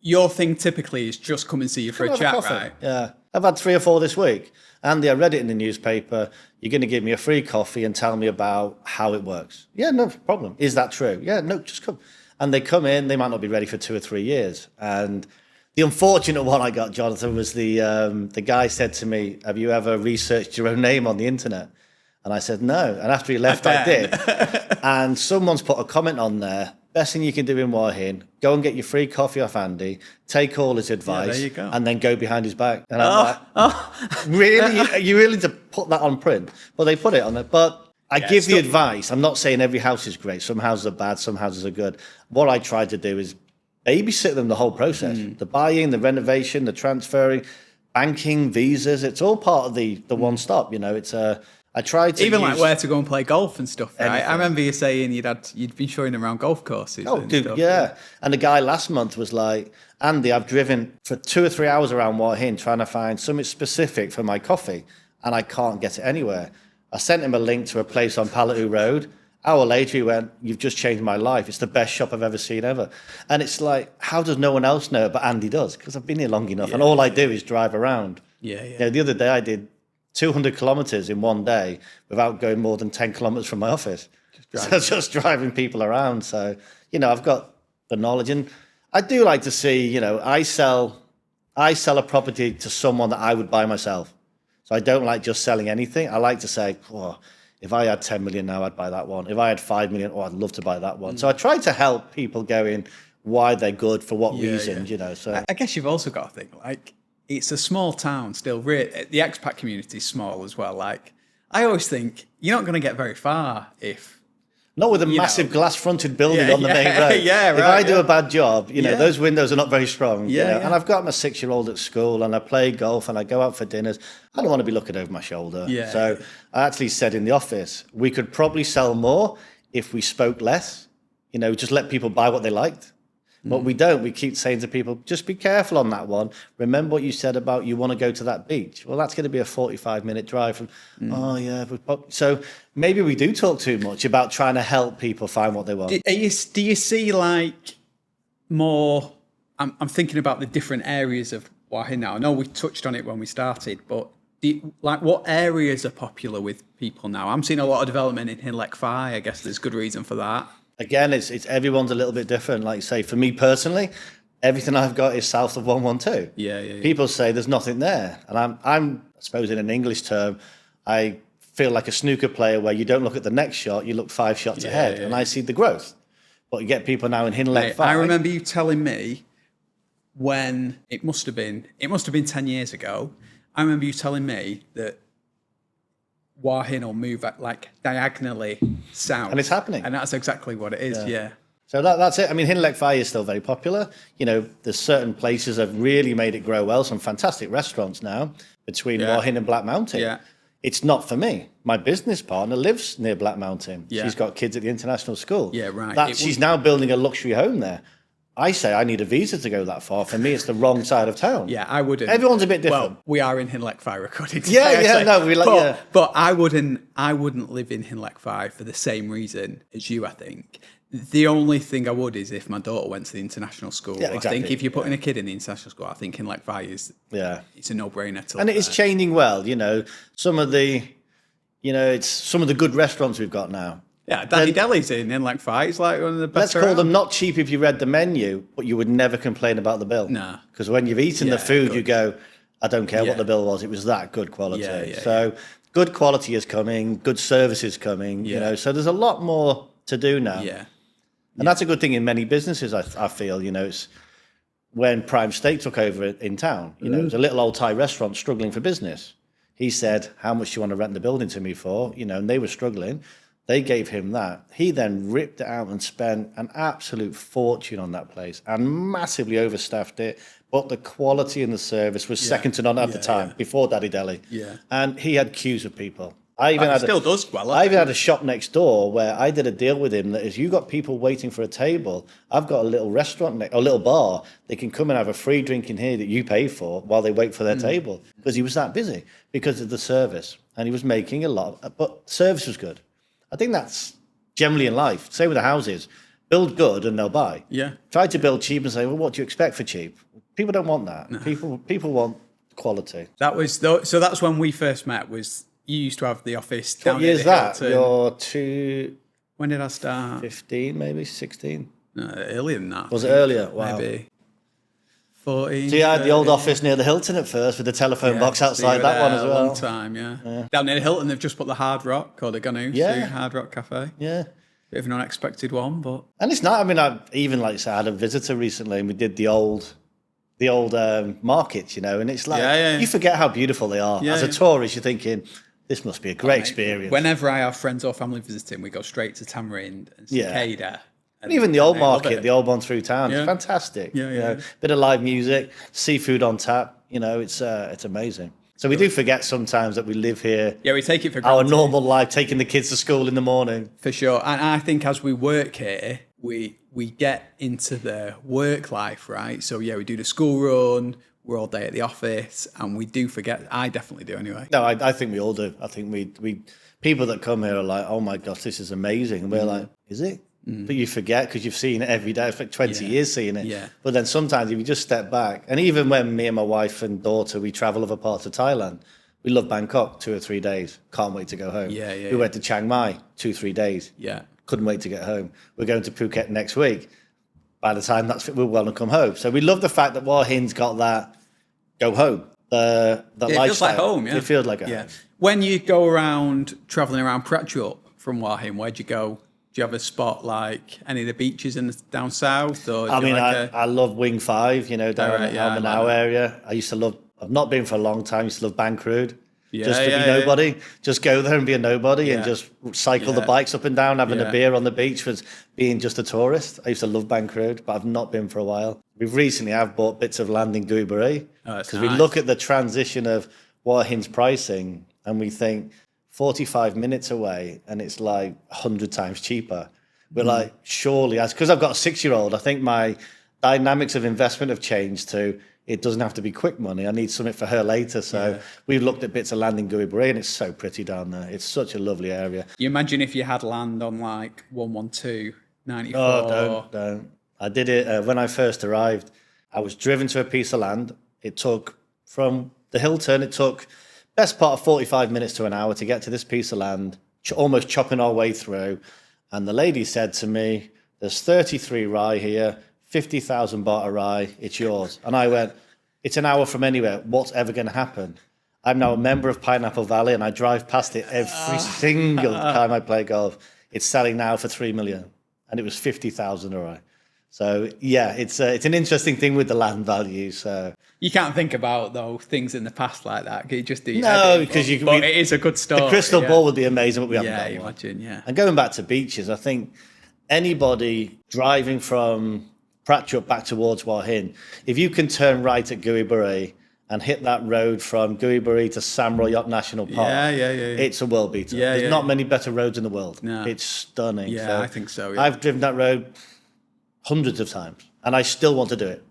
your thing typically is just come and see you for a chat, right? Yeah. I've had 3 or 4 this week. Andy, I read it in the newspaper. You're going to give me a free coffee and tell me about how it works. Yeah, no problem. Is that true? Yeah, no, just come. And they come in, they might not be ready for 2 or 3 years. And the unfortunate one I got, Jonathan, was the guy said to me, have you ever researched your own name on the internet? And I said, no. And after he left, I did. And someone's put a comment on there. Best thing you can do in Hua Hin, go and get your free coffee off Andy, take all his advice, and then go behind his back. And I'm like, really? Are you willing to put that on print? Well, they put it on there. But I give the advice. I'm not saying every house is great. Some houses are bad, some houses are good. What I tried to do is babysit them the whole process. The buying, the renovation, the transferring, banking, visas. It's all part of the one stop. It's I tried to even like where to go and play golf and stuff, right? I remember you saying you'd been showing them around golf courses. Oh, dude, stuff. Yeah. And the guy last month was like, Andy, I've driven for 2 or 3 hours around Hua Hin trying to find something specific for my coffee, and I can't get it anywhere. I sent him a link to a place on Palatu Road. Hour later, he went, you've just changed my life. It's the best shop I've ever seen ever. And it's like, how does no one else know? But Andy does, because I've been here long enough, and all I do is drive around. The other day I did 200 kilometers in one day without going more than 10 kilometers from my office. Just driving people around. So, I've got the knowledge, and I do like to see, I sell a property to someone that I would buy myself. So I don't like just selling anything. I like to say, if I had 10 million now, I'd buy that one. If I had 5 million, I'd love to buy that one. So I try to help people go in why they're good, for what reasons, So I guess you've also got to think, like, it's a small town still. The expat community is small as well. Like, I always think you're not going to get very far if Not with a massive glass-fronted building on the main road. Yeah, right. If I do a bad job, those windows are not very strong. Yeah, And I've got my 6-year-old at school, and I play golf, and I go out for dinners. I don't want to be looking over my shoulder. Yeah. So I actually said in the office, we could probably sell more if we spoke less. Just let people buy what they liked. But we don't. We keep saying to people, just be careful on that one. Remember what you said about you want to go to that beach. Well, that's going to be a 45-minute drive from, oh, yeah. So maybe we do talk too much about trying to help people find what they want. Do you see like more, I'm thinking about the different areas of Hua Hin now. I know we touched on it when we started, but what areas are popular with people now? I'm seeing a lot of development in Hinlek Phai. I guess there's good reason for that. Again, it's everyone's a little bit different. Like say, for me personally, everything I've got is south of 112. Yeah. People say there's nothing there, and I suppose in an English term, I feel like a snooker player where you don't look at the next shot, you look 5 shots ahead, and I see the growth. But you get people now in Hinlek Phai. I remember you telling me when it must have been 10 years ago. I remember you telling me that Hua Hin will move like diagonally south. And it's happening. And that's exactly what it is, yeah. So that's it. I mean, Hinlek Phai is still very popular. There's certain places that have really made it grow well. Some fantastic restaurants now between Hua Hin and Black Mountain. Yeah. It's not for me. My business partner lives near Black Mountain. Yeah. She's got kids at the international school. Yeah, right. She's now building a luxury home there. I say I need a visa to go that far. For me, it's the wrong side of town. Yeah, I wouldn't. Everyone's a bit different. Well, we are in Hinlek Phai recording today. But I wouldn't live in Hinlek Phai for the same reason as you, I think. The only thing I would is if my daughter went to the international school. Yeah, exactly. I think if you're putting a kid in the international school, I think Hinlek Phai is it's a no-brainer to and it is changing well, some of the good restaurants we've got now. Yeah, Daddy Deli's in Hinlek Phai. It's like one of the best. Let's call them not cheap if you read the menu, but you would never complain about the bill. No. Because when you've eaten the food, you go, I don't care what the bill was. It was that good quality. Good quality is coming. Good service is coming. So there's a lot more to do now. Yeah. And that's a good thing in many businesses, I feel. It's when Prime Steak took over in town, it was a little old Thai restaurant struggling for business. He said, how much do you want to rent the building to me for? And they were struggling. They gave him that. He then ripped it out and spent an absolute fortune on that place and massively overstaffed it. But the quality and the service was second to none at the time, before Daddy Deli. Yeah. And he had queues of people. I even had a shop next door where I did a deal with him that is, you got people waiting for a table. I've got a little restaurant, a little bar. They can come and have a free drink in here that you pay for while they wait for their table. Because he was that busy because of the service. And he was making a lot, but service was good. I think that's generally in life. Same with the houses. Build good and they'll buy. Yeah. Try to build cheap and say, well, what do you expect for cheap? People don't want that. No. People want quality. So that's when we first met. Was you used to have the office down what year is that? Hilton. When did I start? 15, maybe 16. No, earlier than that. Was it earlier? Wow. Maybe 14. So you had the old office near the Hilton at first with the telephone box outside that one as well. A long time, yeah. Down near the Hilton, they've just put the Hard Rock, or they're going to Hard Rock Cafe. Yeah. Bit of an unexpected one, but... And it's not, I mean, I even, like I said, I had a visitor recently and we did the old markets, and it's like, you forget how beautiful they are. As a tourist, you're thinking, this must be a great experience. Whenever I have friends or family visiting, we go straight to Tamarind and Cicada. And even the old market, the old one through town, it's fantastic. Bit of live music, seafood on tap, it's amazing. So we do forget sometimes that we live here. Yeah, we take it for granted. Our normal life, taking the kids to school in the morning. For sure. And I think as we work here, we get into the work life, right? So we do the school run, we're all day at the office, and we do forget. I definitely do anyway. No, I think we all do. I think we people that come here are like, oh my gosh, this is amazing. And we're like, is it? But you forget because you've seen it every day. It's like 20 years seeing it. Yeah. But then sometimes if you just step back, and even when me and my wife and daughter, we travel other parts of Thailand, we love Bangkok 2 or 3 days. Can't wait to go home. We went to Chiang Mai 2-3 days. Yeah. Couldn't wait to get home. We're going to Phuket next week. By the time we're well and come home. So we love the fact that Hua Hin's got that go home. The lifestyle. It feels like home, It feels like a home. When you go around, travelling around Prachuap from Hua Hin, where'd you go? Do you have a spot like any of the beaches down south? Or I love Wing 5, down in the Albanau area. I've not been for a long time. I used to love Bankrood. just to be nobody. Just go there and be a nobody and just cycle the bikes up and down, having a beer on the beach was being just a tourist. I used to love Bank Road, but I've not been for a while. I've bought bits of land in Guibari because we look at the transition of Hua Hin's pricing and we think 45 minutes away and it's like 100 times cheaper. We're like, surely, because I've got a 6-year-old, I think my dynamics of investment have changed to it doesn't have to be quick money. I need something for her later. So we've looked at bits of land in Guibari and it's so pretty down there. It's such a lovely area. You imagine if you had land on like 112, 94. Oh, don't. I did it when I first arrived. I was driven to a piece of land. It took, from the hill turn, it took best part of 45 minutes to an hour to get to this piece of land, almost chopping our way through. And the lady said to me, there's 33 rye here, 50,000 baht a rye, it's yours. And I went, it's an hour from anywhere. What's ever going to happen? I'm now a member of Pineapple Valley and I drive past it every single time I play golf. It's selling now for 3 million and it was 50,000 a rye. So yeah, it's an interesting thing with the land value. So you can't think about though things in the past like that. You just do. Because it is a good story. The crystal ball would be amazing, but we haven't got one. Imagine, yeah. And going back to beaches, I think anybody driving from Prachuap back towards Hua Hin, if you can turn right at Guibari and hit that road from Guibari to Samro Yacht National Park, it's a world beater. There's not many better roads in the world. No. It's stunning. Yeah, so I think so. Yeah. I've driven that road hundreds of times, and I still want to do it.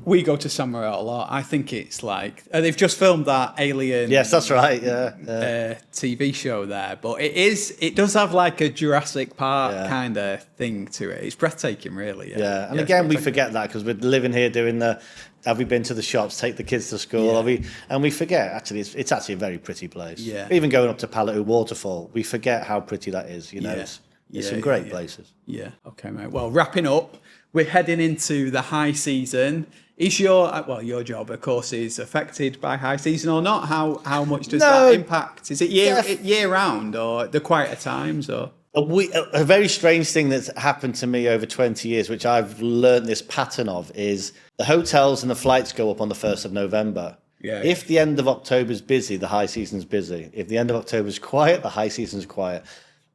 We go to Samro a lot. I think it's like they've just filmed that Alien. Yes, that's right. TV show there, but it does have like a Jurassic Park kind of thing to it. It's breathtaking, really. And again, we forget that because we're living here doing the. Have we been to the shops? Take the kids to school? And we forget actually it's actually a very pretty place. Yeah. Even going up to Palatu Waterfall, we forget how pretty that is. You know, it's some great places. Yeah. Okay, mate. Well, wrapping up. We're heading into the high season. Is your job, of course, is affected by high season or not? How much does that impact? Is it year round or the quieter times or? A very strange thing that's happened to me over 20 years, which I've learned this pattern of, is the hotels and the flights go up on the 1st of November. Yeah. If the end of October is busy, the high season's busy. If the end of October is quiet, the high season's quiet.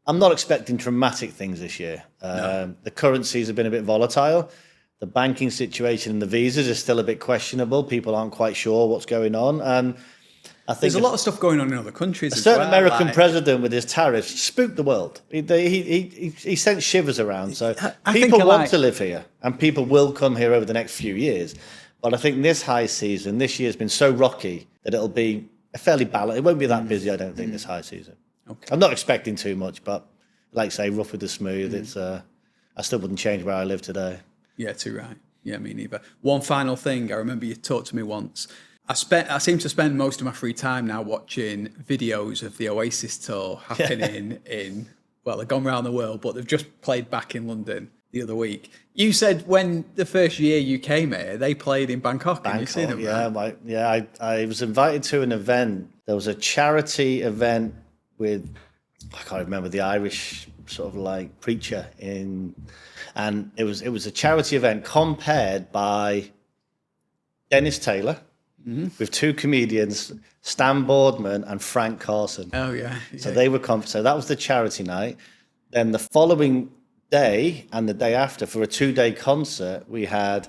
I'm not expecting dramatic things this year. The currencies have been a bit volatile. The banking situation and the visas is still a bit questionable. People aren't quite sure what's going on. And I think there's a lot of stuff going on in other countries. A certain American president with his tariffs spooked the world. He sent shivers around. So people want to live here and people will come here over the next few years. But I think this high season, this year has been so rocky that it'll be a fairly balanced. It won't be that busy, I don't think, this high season. Okay. I'm not expecting too much, but like say, rough with the smooth. It's I still wouldn't change where I live today. Yeah, too right. Yeah, me neither. One final thing, I remember you talked to me once. I seem to spend most of my free time now watching videos of the Oasis tour happening they've gone around the world, but they've just played back in London the other week. You said when the first year you came here, they played in Bangkok. Have you seen them? Yeah, I was invited to an event. There was a charity event with, I can't remember, the Irish sort of like preacher and it was a charity event compared by Dennis Taylor with two comedians, Stan Boardman and Frank Carson. Oh yeah. So they were so that was the charity night. Then the following day and the day after, for a 2-day concert, we had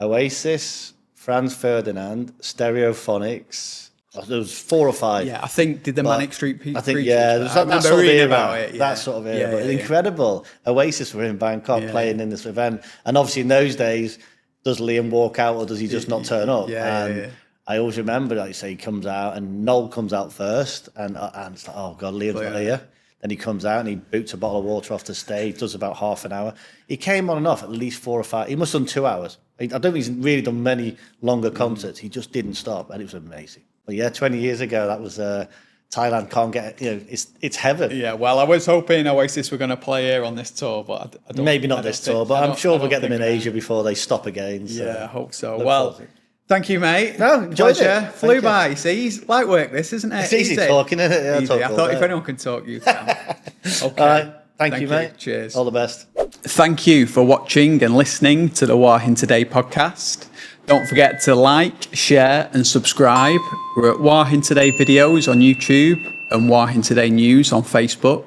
Oasis, Franz Ferdinand, Stereophonics. There was 4 or 5. Yeah, I think did the Manic Street Preachers. I think that sort of era. That sort of era. But incredible. Oasis were in Bangkok playing in this event, and obviously in those days, does Liam walk out or does he just not turn up? I always remember, like you say, he comes out and Noel comes out first, and it's like, oh god, Liam's not here. Then he comes out and he boots a bottle of water off the stage. Does about half an hour. He came on and off at least 4 or 5. He must have done 2 hours. I don't think he's really done many longer concerts. He just didn't stop, and it was amazing. But yeah, 20 years ago, that was Thailand can't get, it's heaven. Yeah, well, I was hoping Oasis were going to play here on this tour, but I don't. Maybe not this tour, but I'm sure we'll get them in Asia before they stop again. So. Yeah, I hope so. Well, thank you, mate. No, enjoyed it. Flew by. See, it's light work, this, isn't it? It's easy talking, isn't it? Yeah, easy. I thought if anyone can talk, you can. Okay. All right. Thank you, mate. Cheers. All the best. Thank you for watching and listening to the Hua Hin Today podcast. Don't forget to like, share and subscribe. We're at Hua Hin Today videos on YouTube and Hua Hin Today News on Facebook.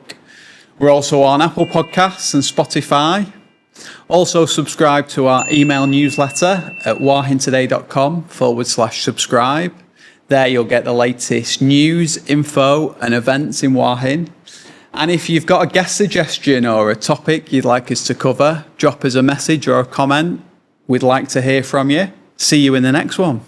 We're also on Apple Podcasts and Spotify. Also subscribe to our email newsletter at huahintoday.com/subscribe. There you'll get the latest news, info and events in Hua Hin. And if you've got a guest suggestion or a topic you'd like us to cover, drop us a message or a comment. We'd like to hear from you. See you in the next one.